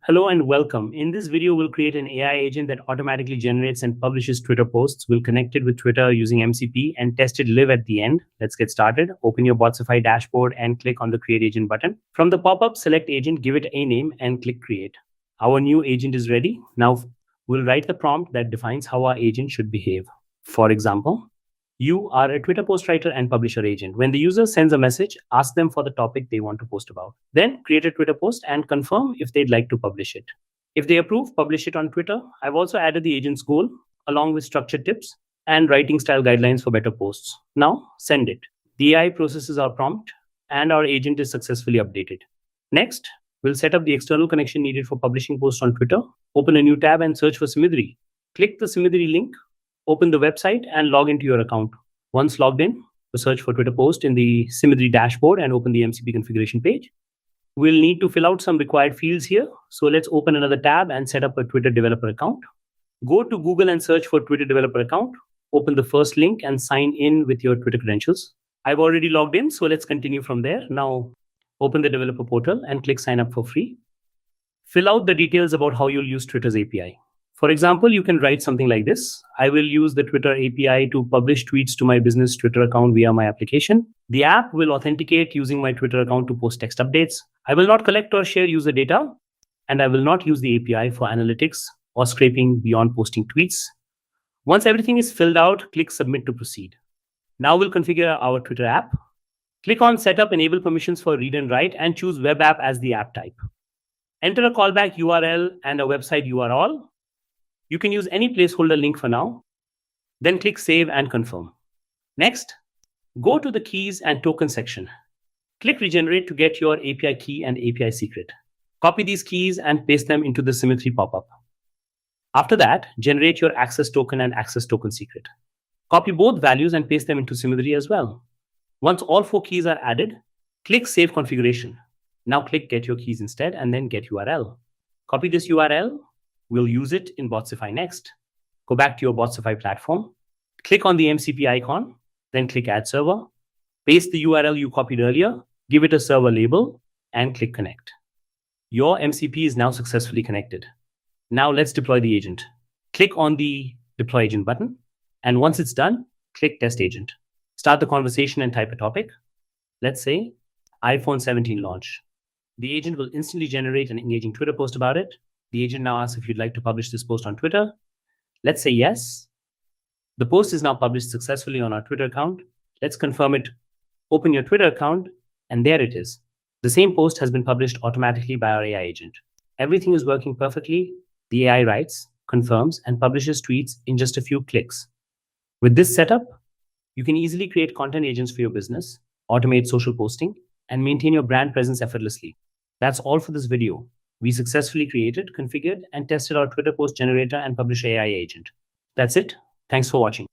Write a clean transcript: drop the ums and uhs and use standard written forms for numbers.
Hello and welcome. In this video, we'll create an AI agent that automatically generates and publishes Twitter posts. We'll connect it with Twitter using MCP and test it live at the end. Let's get started. Open your Botsify dashboard and click on the Create Agent button. From the pop-up, select Agent, give it a name, and click Create. Our new agent is ready. Now, we'll write the prompt that defines how our agent should behave. For example, you are a Twitter post writer and publisher agent. When the user sends a message, ask them for the topic they want to post about. Then create a Twitter post and confirm if they'd like to publish it. If they approve, publish it on Twitter. I've also added the agent's goal along with structured tips and writing style guidelines for better posts. Now send it. The AI processes our prompt and our agent is successfully updated. Next, we'll set up the external connection needed for publishing posts on Twitter. Open a new tab and search for Simidri. Click the Simidri link. Open the website and log into your account. Once logged in, search for Twitter post in the Simidri dashboard and open the MCP configuration page. We'll need to fill out some required fields here. So let's open another tab and set up a Twitter developer account. Go to Google and search for Twitter developer account. Open the first link and sign in with your Twitter credentials. I've already logged in, so let's continue from there. Now open the developer portal and click sign up for free. Fill out the details about how you'll use Twitter's API. For example, you can write something like this. I will use the Twitter API to publish tweets to my business Twitter account via my application. The app will authenticate using my Twitter account to post text updates. I will not collect or share user data, and I will not use the API for analytics or scraping beyond posting tweets. Once everything is filled out, click Submit to proceed. Now we'll configure our Twitter app. Click on Setup, enable permissions for read and write, and choose Web App as the app type. Enter a callback URL and a website URL. You can use any placeholder link for now. Then click Save and Confirm. Next, go to the Keys and Token section. Click Regenerate to get your API key and API secret. Copy these keys and paste them into the Simidri pop-up. After that, generate your access token and access token secret. Copy both values and paste them into Simidri as well. Once all 4 keys are added, click Save Configuration. Now click Get Your Keys instead and then Get URL. Copy this URL. We'll use it in Botsify next. Go back to your Botsify platform. Click on the MCP icon, then click Add Server. Paste the URL you copied earlier, give it a server label, and click Connect. Your MCP is now successfully connected. Now let's deploy the agent. Click on the Deploy Agent button, and once it's done, click Test Agent. Start the conversation and type a topic. Let's say iPhone 17 launch. The agent will instantly generate an engaging Twitter post about it. The agent now asks if you'd like to publish this post on Twitter. Let's say yes. The post is now published successfully on our Twitter account. Let's confirm it. Open your Twitter account, and there it is. The same post has been published automatically by our AI agent. Everything is working perfectly. The AI writes, confirms, and publishes tweets in just a few clicks. With this setup, you can easily create content agents for your business, automate social posting, and maintain your brand presence effortlessly. That's all for this video. We successfully created, configured, and tested our Twitter post generator and publisher AI agent. That's it. Thanks for watching.